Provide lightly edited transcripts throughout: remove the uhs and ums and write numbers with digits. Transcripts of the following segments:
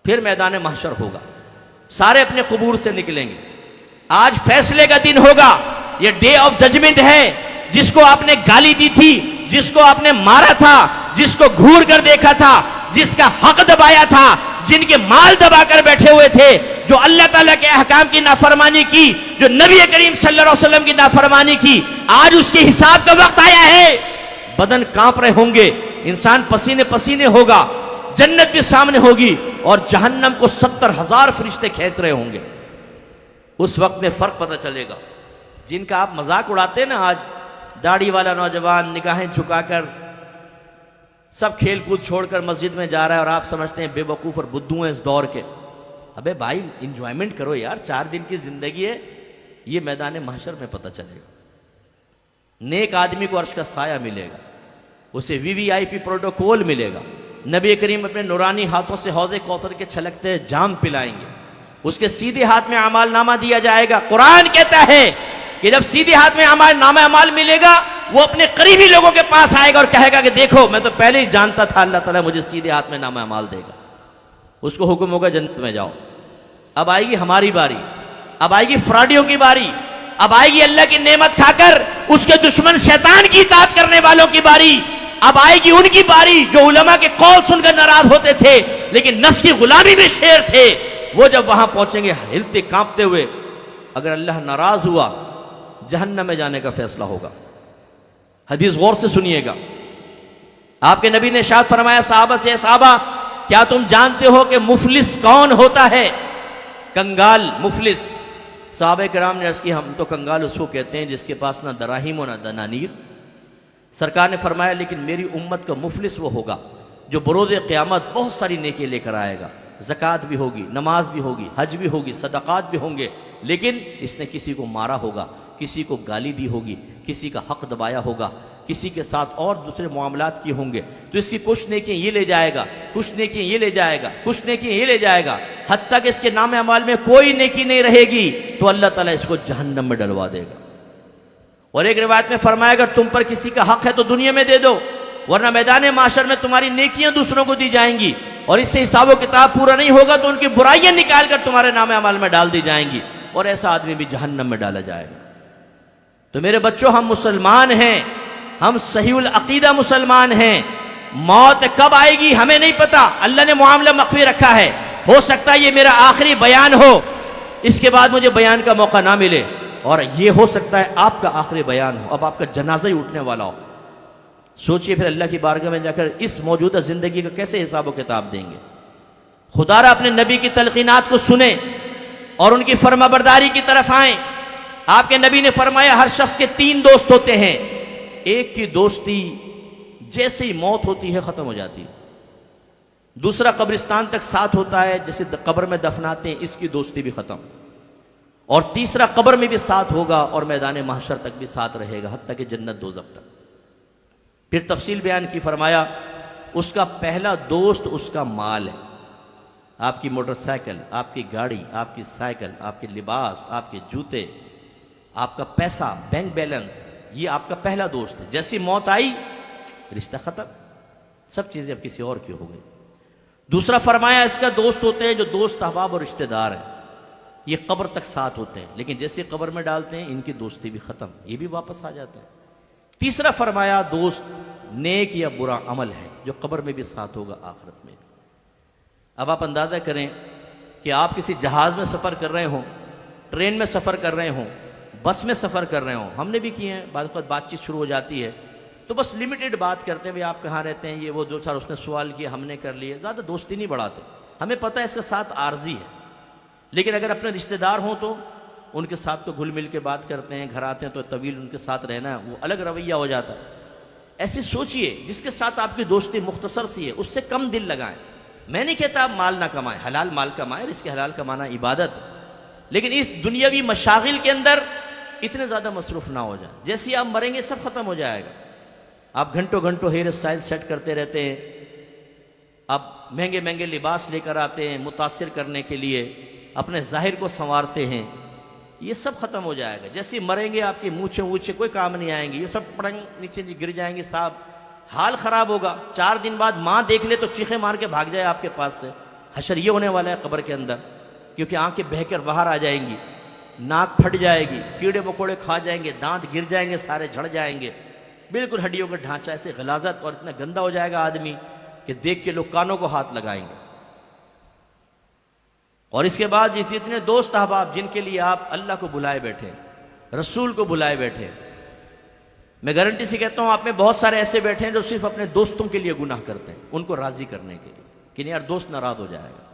پھر میدان محشر ہوگا، سارے اپنے قبور سے نکلیں گے. آج فیصلے کا دن ہوگا، یہ ڈے آف ججمنٹ ہے. جس کو آپ نے گالی دی تھی، جس کو آپ نے مارا تھا، جس کو گھور کر دیکھا تھا، جس کا حق دبایا تھا، جن کے مال دبا کر بیٹھے ہوئے تھے، جو اللہ تعالیٰ کے احکام کی نافرمانی کی، جو نبی کریم صلی اللہ علیہ وسلم کی نافرمانی کی، آج اس کے حساب کا وقت آیا ہے. بدن کانپ رہے ہوں گے، انسان پسینے پسینے ہوگا، جنت بھی سامنے ہوگی اور جہنم کو 70,000 فرشتے کھینچ رہے ہوں گے. اس وقت میں فرق پتہ چلے گا. جن کا آپ مذاق اڑاتے ہیں نا، آج داڑھی والا نوجوان نگاہیں جھکا کر سب کھیل کود چھوڑ کر مسجد میں جا رہا ہے اور آپ سمجھتے ہیں بے وقوف اور بدھو ہیں اس دور کے. ابے بھائی انجوائمنٹ کرو یار، 4 دن کی زندگی ہے. یہ میدان محشر میں پتہ چلے گا. نیک آدمی کو عرش کا سایہ ملے گا، اسے VVIP پروٹوکول ملے گا. نبی کریم اپنے نورانی ہاتھوں سے حوض کوثر کے چھلکتے جام پلائیں گے. اس کے سیدھے ہاتھ میں اعمال نامہ دیا جائے گا. قرآن کہتا ہے کہ جب سیدھے ہاتھ میں اعمال ملے گا، وہ اپنے قریبی لوگوں کے پاس آئے گا اور کہے گا کہ دیکھو میں تو پہلے ہی جانتا تھا اللہ تعالیٰ مجھے سیدھے ہاتھ میں نامہ اعمال دے گا. اس کو حکم ہوگا جنت میں جاؤ. اب آئے گی ہماری باری، اب آئے گی فراڈیوں کی باری، اب آئے گی اللہ کی نعمت کھا کر اس کے دشمن شیطان کی اطاعت کرنے والوں کی باری. اب آئے گی ان کی باری جو علماء کے قول سن کر ناراض ہوتے تھے لیکن نفس کی غلامی میں شیر تھے. وہ جب وہاں پہنچیں گے ہلتے کانپتے ہوئے، اگر اللہ ناراض ہوا جہنم میں جانے کا فیصلہ ہوگا. حدیث غور سے سنیے گا. آپ کے نبی نے ارشاد فرمایا صحابہ سے، صحابہ کیا تم جانتے ہو کہ مفلس کون ہوتا ہے؟ کنگال، مفلس. صحابہ کرام نے عرض کی ہم تو کنگال اس کو کہتے ہیں جس کے پاس نہ دراہیم و نہ دنانیر. سرکار نے فرمایا لیکن میری امت کا مفلس وہ ہوگا جو بروز قیامت بہت ساری نیکی لے کر آئے گا. زکوٰۃ بھی ہوگی، نماز بھی ہوگی، حج بھی ہوگی، صدقات بھی ہوں گے، لیکن اس نے کسی کو مارا ہوگا، کسی کو گالی دی ہوگی، کسی کا حق دبایا ہوگا، کسی کے ساتھ اور دوسرے معاملات کیے ہوں گے، تو اس کی کچھ نیکیاں یہ لے جائے گا، کچھ نیکیاں یہ لے جائے گا، کچھ نیکیاں یہ لے جائے گا، حتیٰ کہ اس کے نام اعمال میں کوئی نیکی نہیں رہے گی تو اللہ تعالیٰ اس کو جہنم میں ڈلوا دے گا. اور ایک روایت میں فرمایا اگر تم پر کسی کا حق ہے تو دنیا میں دے دو، ورنہ میدان معاشر میں تمہاری نیکیاں دوسروں کو دی جائیں گی اور اس سے حساب و کتاب پورا نہیں ہوگا تو ان کی برائیاں نکال کر تمہارے نام اعمال میں ڈال دی جائیں گی اور ایسا آدمی بھی جہنم میں ڈالا جائے گا. تو میرے بچوں، ہم مسلمان ہیں، ہم صحیح العقیدہ مسلمان ہیں. موت کب آئے گی ہمیں نہیں پتا. اللہ نے معاملہ مخفی رکھا ہے. ہو سکتا ہے یہ میرا آخری بیان ہو، اس کے بعد مجھے بیان کا موقع نہ ملے، اور یہ ہو سکتا ہے آپ کا آخری بیان ہو، اب آپ کا جنازہ ہی اٹھنے والا ہو. سوچئے پھر اللہ کی بارگاہ میں جا کر اس موجودہ زندگی کا کیسے حساب و کتاب دیں گے. خدا را اپنے نبی کی تلقینات کو سنیں اور ان کی فرما برداری کی طرف آئیں. آپ کے نبی نے فرمایا ہر شخص کے 3 دوست ہوتے ہیں. ایک کی دوستی جیسے ہی موت ہوتی ہے ختم ہو جاتی ہے. دوسرا قبرستان تک ساتھ ہوتا ہے، جیسے قبر میں دفناتے ہیں، اس کی دوستی بھی ختم. اور تیسرا قبر میں بھی ساتھ ہوگا اور میدان محشر تک بھی ساتھ رہے گا، حتیٰ کہ جنت دوزخ تک. پھر تفصیل بیان کی، فرمایا اس کا پہلا دوست اس کا مال ہے. آپ کی موٹر سائیکل، آپ کی گاڑی، آپ کی سائیکل، آپ کے لباس، آپ کے جوتے، آپ کا پیسہ، بینک بیلنس، یہ آپ کا پہلا دوست ہے. جیسی موت آئی رشتہ ختم، سب چیزیں اب کسی اور کی ہو گئی. دوسرا فرمایا اس کا دوست ہوتے ہیں جو دوست احباب اور رشتہ دار ہیں، یہ قبر تک ساتھ ہوتے ہیں، لیکن جیسے قبر میں ڈالتے ہیں ان کی دوستی بھی ختم، یہ بھی واپس آ جاتے ہیں. تیسرا فرمایا دوست نیک یا برا عمل ہے جو قبر میں بھی ساتھ ہوگا، آخرت میں. اب آپ اندازہ کریں کہ آپ کسی جہاز میں سفر کر رہے ہوں، ٹرین میں سفر کر رہے ہوں، بس میں سفر کر رہے ہوں. ہم نے بھی کیے ہیں، بعض وقت بات چیت شروع ہو جاتی ہے تو بس لمیٹڈ بات کرتے ہیں، بھئی آپ کہاں رہتے ہیں، یہ وہ 2-4 اس نے سوال کیے، ہم نے کر لیے، زیادہ دوستی نہیں بڑھاتے. ہمیں پتہ ہے اس کا ساتھ عارضی ہے، لیکن اگر اپنے رشتہ دار ہوں تو ان کے ساتھ تو گھل مل کے بات کرتے ہیں، گھر آتے ہیں تو طویل ان کے ساتھ رہنا وہ الگ رویہ ہو جاتا ہے. ایسے سوچئے جس کے ساتھ آپ کی دوستی مختصر سی ہے اس سے کم دل لگائیں. میں نہیں کہتا آپ مال نہ کمائیں، حلال مال کمائیں، اس کے حلال کمانا عبادت ہے، لیکن اس دنیاوی مشاغل کے اندر اتنے زیادہ مصروف نہ ہو جائیں. جیسے ہی آپ مریں گے سب ختم ہو جائے گا. آپ گھنٹوں گھنٹوں ہیئر اسٹائل سیٹ کرتے رہتے ہیں، آپ مہنگے مہنگے لباس لے کر آتے ہیں متاثر کرنے کے لیے، اپنے ظاہر کو سنوارتے ہیں، یہ سب ختم ہو جائے گا. جیسے مریں گے آپ کی مونچھیں وونچھیں کوئی کام نہیں آئیں گی، یہ سب پڑنگ نیچے گر جائیں گے. صاحب حال خراب ہوگا. 4 دن بعد ماں دیکھ لے تو چیخیں مار کے بھاگ جائے آپ کے پاس سے، حشر یہ ہونے والا ہے قبر کے اندر، کیونکہ آنکھیں بہہ کر باہر آ جائیں گی، ناک پھٹ جائے گی، کیڑے مکوڑے کھا جائیں گے، دانت گر جائیں گے، سارے جھڑ جائیں گے، بالکل ہڈیوں کا ڈھانچہ ایسے غلاظت اور اتنا گندا ہو جائے گا آدمی کہ دیکھ کے لوگ کانوں کو ہاتھ لگائیں گے۔ اور اس کے بعد اتنے دوست احباب جن کے لیے آپ اللہ کو بلائے بیٹھے، رسول کو بلائے بیٹھے، میں گارنٹی سے کہتا ہوں آپ میں بہت سارے ایسے بیٹھے ہیں جو صرف اپنے دوستوں کے لیے گناہ کرتے ہیں، ان کو راضی کرنے کے لیے کہ نہیں یار دوست ناراض ہو جائے گا۔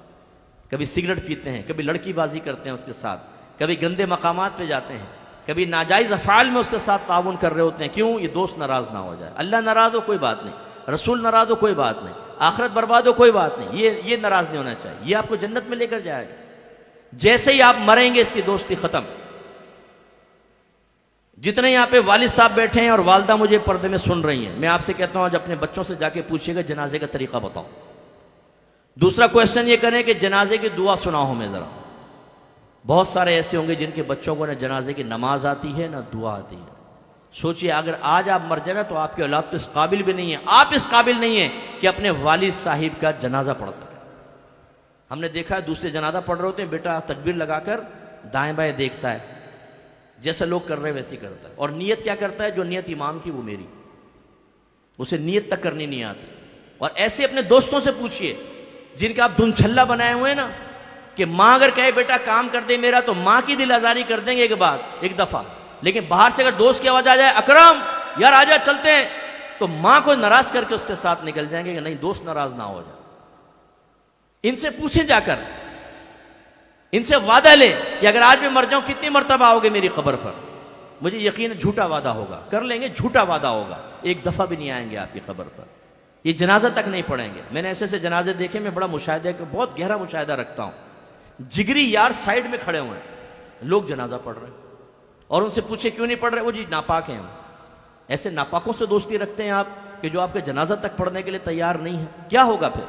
کبھی سگریٹ پیتے ہیں، کبھی لڑکی بازی کرتے ہیں اس کے ساتھ، کبھی گندے مقامات پہ جاتے ہیں، کبھی ناجائز افعال میں اس کے ساتھ تعاون کر رہے ہوتے ہیں، کیوں؟ یہ دوست ناراض نہ ہو جائے۔ اللہ ناراض ہو کوئی بات نہیں، رسول ناراض ہو کوئی بات نہیں، آخرت برباد ہو کوئی بات نہیں، یہ ناراض نہیں ہونا چاہیے، یہ آپ کو جنت میں لے کر جائے گا۔ جیسے ہی آپ مریں گے اس کی دوستی ختم۔ جتنے یہاں پہ والد صاحب بیٹھے ہیں اور والدہ مجھے پردے میں سن رہی ہیں، میں آپ سے کہتا ہوں آج اپنے بچوں سے جا کے پوچھیے گا جنازے کا طریقہ بتاؤ۔ دوسرا کویسچن یہ کریں کہ جنازے کی دعا سناؤ ہمیں ذرا۔ بہت سارے ایسے ہوں گے جن کے بچوں کو نہ جنازے کی نماز آتی ہے نہ دعا آتی ہے۔ سوچئے اگر آج آپ مر جائیں تو آپ کی اولاد تو اس قابل بھی نہیں ہے، آپ اس قابل نہیں ہیں کہ اپنے والد صاحب کا جنازہ پڑھ سکیں۔ ہم نے دیکھا ہے دوسرے جنازہ پڑھ رہے ہوتے ہیں، بیٹا تکبیر لگا کر دائیں بائیں دیکھتا ہے، جیسا لوگ کر رہے ہیں ویسے کرتا ہے، اور نیت کیا کرتا ہے؟ جو نیت امام کی وہ میری، اسے نیت تک کرنی نہیں آتی۔ اور ایسے اپنے دوستوں سے پوچھئے جن کا آپ دھنچھلا بنائے ہوئے ہیں نا، کہ ماں اگر کہے بیٹا کام کر دے میرا تو ماں کی دل آزاری کر دیں گے ایک دفعہ، لیکن باہر سے اگر دوست کی آواز آ جائے اکرم یار آجا چلتے ہیں، تو ماں کو ناراض کر کے اس کے ساتھ نکل جائیں گے کہ نہیں دوست ناراض نہ ہو جائے۔ ان سے پوچھیں جا کر، ان سے وعدہ لے کہ اگر آج میں مر جاؤں کتنی مرتبہ آؤ گے میری قبر پر؟ مجھے یقین ہے جھوٹا وعدہ ہوگا، کر لیں گے جھوٹا وعدہ ہوگا، ایک دفعہ بھی نہیں آئیں گے آپ کی قبر پر، یہ جنازہ تک نہیں پڑھیں گے۔ میں نے ایسے ایسے جنازے دیکھے، میں بڑا مشاہدہ بہت گہرا مشاہدہ رکھتا ہوں، جگری یار سائیڈ میں کھڑے ہوئے ہیں، لوگ جنازہ پڑھ رہے ہیں، اور ان سے پوچھے کیوں نہیں پڑھ رہے؟ وہ جی ناپاک ہیں ہم۔ ایسے ناپاکوں سے دوستی رکھتے ہیں آپ کہ جو آپ کے جنازہ تک پڑھنے کے لیے تیار نہیں ہے، کیا ہوگا پھر؟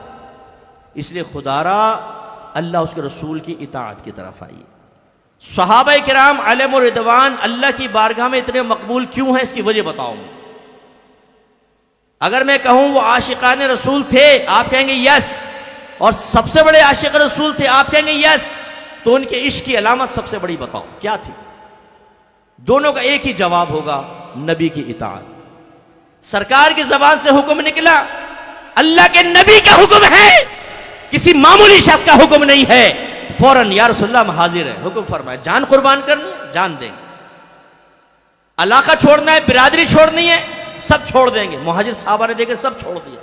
اس لیے خدا را اللہ اس کے رسول کی اطاعت کی طرف آئیے۔ صحابہ کرام علیہم الرضوان اللہ کی بارگاہ میں اتنے مقبول کیوں ہیں؟ اس کی وجہ بتاؤں میں۔ اگر میں کہوں وہ عاشقان رسول تھے، آپ کہیں گے یس، اور سب سے بڑے عاشق رسول تھے، آپ کہیں گے یس، تو ان کے عشق کی علامت سب سے بڑی بتاؤ کیا تھی؟ دونوں کا ایک ہی جواب ہوگا، نبی کی اطاعت۔ سرکار کی زبان سے حکم نکلا، اللہ کے نبی کا حکم ہے، کسی معمولی شخص کا حکم نہیں ہے، فوراً یا رسول اللہ ہم حاضر ہیں، حکم فرمائے، جان قربان کرنی ہے جان دیں گے، علاقہ چھوڑنا ہے، برادری چھوڑنی ہے، سب چھوڑ دیں گے۔ مہاجر صحابہ نے دیکھے سب چھوڑ دیا،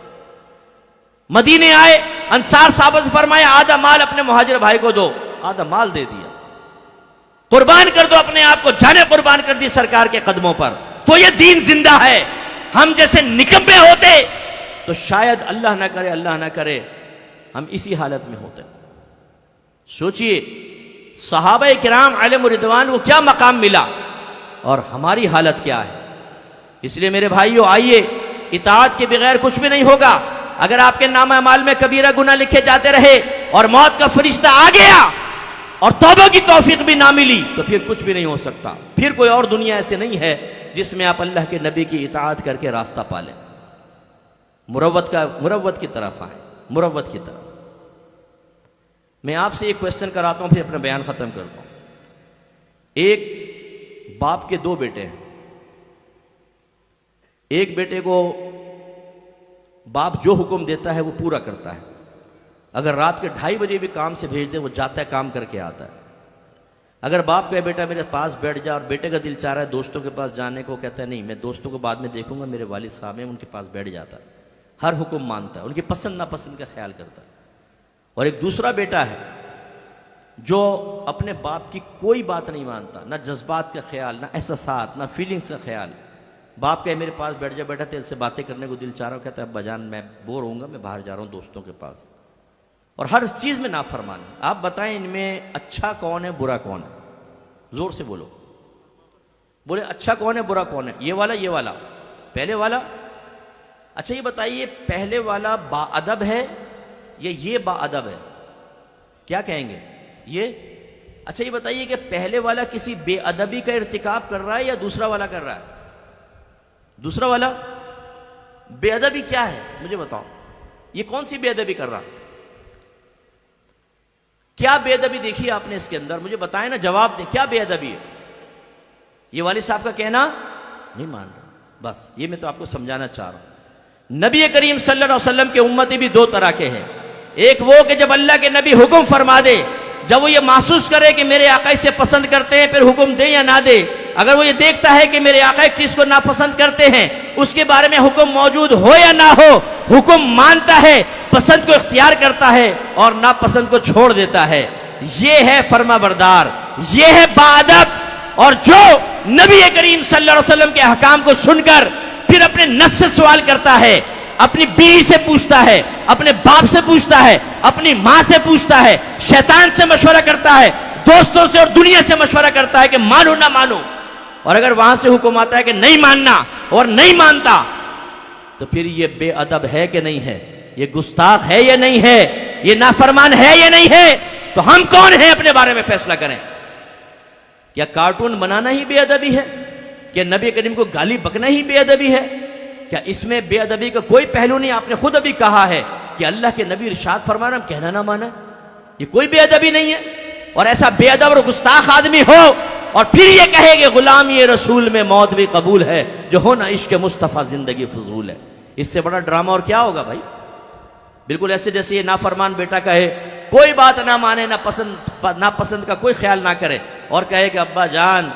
مدینے آئے، انصار صحابہ سے فرمایا آدھا مال اپنے مہاجر بھائی کو دو، آدھا مال دے دیا، قربان کر دو اپنے آپ کو، جانیں قربان کر دی سرکار کے قدموں پر۔ تو یہ دین زندہ ہے۔ ہم جیسے نکمے ہوتے تو شاید اللہ نہ کرے ہم اسی حالت میں ہوتے۔ سوچئے صحابہ کرام علیہم الرضوان کو کیا مقام ملا اور ہماری حالت کیا ہے۔ اس لیے میرے بھائیو آئیے، اطاعت کے بغیر کچھ بھی نہیں ہوگا۔ اگر آپ کے نامہ اعمال میں کبیرہ گناہ لکھے جاتے رہے اور موت کا فرشتہ آ گیا اور توبہ کی توفیق بھی نہ ملی تو پھر کچھ بھی نہیں ہو سکتا۔ پھر کوئی اور دنیا ایسے نہیں ہے جس میں آپ اللہ کے نبی کی اطاعت کر کے راستہ پالیں۔ مروت کی طرف آئیں، مروت کی طرف۔ میں آپ سے ایک کوشچن کراتا ہوں پھر اپنا بیان ختم کرتا ہوں۔ ایک باپ کے دو بیٹے ہیں، ایک بیٹے کو باپ جو حکم دیتا ہے وہ پورا کرتا ہے، اگر رات کے 2:30 بجے بھی کام سے بھیج دے وہ جاتا ہے کام کر کے آتا ہے۔ اگر باپ کہے بیٹا میرے پاس بیٹھ جا اور بیٹے کا دل چاہ رہا ہے دوستوں کے پاس جانے کو، کہتا ہے نہیں میں دوستوں کو بعد میں دیکھوں گا، میرے والد صاحب ہیں ان کے پاس بیٹھ جاتا ہے، ہر حکم مانتا ہے، ان کی پسند ناپسند کا خیال کرتا ہے۔ اور ایک دوسرا بیٹا ہے جو اپنے باپ کی کوئی بات نہیں مانتا، نہ جذبات کا خیال، نہ احساسات، نہ فیلنگز کا خیال۔ باپ کہے میرے پاس بیٹھ جا بیٹا تیرے سے باتیں کرنے کو دل چاہ رہا ہو، کہتا ہے ابا جان میں بور ہوں گا، میں باہر جا رہا ہوں دوستوں کے پاس، اور ہر چیز میں نافرمانی۔ آپ بتائیں ان میں اچھا کون ہے برا کون ہے؟ زور سے بولو، بولے اچھا کون ہے برا کون ہے؟ یہ والا پہلے والا؟ اچھا یہ بتائیے پہلے والا با ادب ہے یا یہ با ادب ہے؟ کیا کہیں گے یہ؟ اچھا یہ بتائیے کہ پہلے والا کسی بے ادبی کا ارتکاب کر رہا ہے یا دوسرا والا کر رہا ہے؟ دوسرا والا بے ادبی کیا ہے مجھے بتاؤ، یہ کون سی بے ادبی کر رہا؟ کیا بے ادبی دیکھی آپ نے اس کے اندر؟ مجھے بتائیں نا، جواب دیں، کیا بے ادبی ہے؟ یہ والد صاحب کا کہنا نہیں مان رہا، بس یہ میں تو آپ کو سمجھانا چاہ رہا ہوں۔ نبی کریم صلی اللہ علیہ وسلم کے امتی بھی دو طرح کے ہیں۔ ایک وہ کہ جب اللہ کے نبی حکم فرما دے، جب وہ یہ محسوس کرے کہ میرے آقا اسے پسند کرتے ہیں، پھر حکم دے یا نہ دے، اگر وہ یہ دیکھتا ہے کہ میرے آقا ایک چیز کو ناپسند کرتے ہیں، اس کے بارے میں حکم موجود ہو یا نہ ہو، حکم مانتا ہے، پسند کو اختیار کرتا ہے اور ناپسند کو چھوڑ دیتا ہے، یہ ہے فرما بردار، یہ ہے باادب۔ اور جو نبی کریم صلی اللہ علیہ وسلم کے احکام کو سن کر پھر اپنے نفس سے سوال کرتا ہے، اپنی بیوی سے پوچھتا ہے، اپنے باپ سے پوچھتا ہے، اپنی ماں سے پوچھتا ہے، شیطان سے مشورہ کرتا ہے، دوستوں سے اور دنیا سے مشورہ کرتا ہے کہ مانو نہ مانو، اور اگر وہاں سے حکم آتا ہے کہ نہیں ماننا اور نہیں مانتا، تو پھر یہ بے ادب ہے کہ نہیں ہے؟ یہ گستاخ ہے یا نہیں ہے؟ یہ نافرمان ہے یا نہیں ہے؟ تو ہم کون ہیں اپنے بارے میں فیصلہ کریں؟ کیا کارٹون بنانا ہی بے ادبی ہے؟ کیا نبی کریم کو گالی بکنا ہی بے ادبی ہے؟ کیا اس میں بے ادبی کا کوئی پہلو نہیں؟ آپ نے خود ابھی کہا ہے کہ اللہ کے نبی ارشاد فرمانا، ہم کہنا نہ مانا، یہ کوئی بے ادبی نہیں ہے۔ اور ایسا بے ادب اور گستاخ آدمی ہو اور پھر یہ کہے کہ غلامی رسول میں موت بھی قبول ہے، جو ہونا عشق مصطفیٰ زندگی فضول ہے، اس سے بڑا ڈرامہ اور کیا ہوگا بھائی؟ بالکل ایسے جیسے یہ نافرمان بیٹا کہے کوئی بات نہ مانے، نہ پسند کا کوئی خیال نہ کرے، اور کہے کہ ابا جان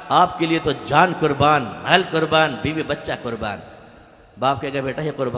آپ کے لیے تو جان قربان، محل قربان، بیوی بچہ قربان۔ باپ کہے گا بیٹا یہ قربان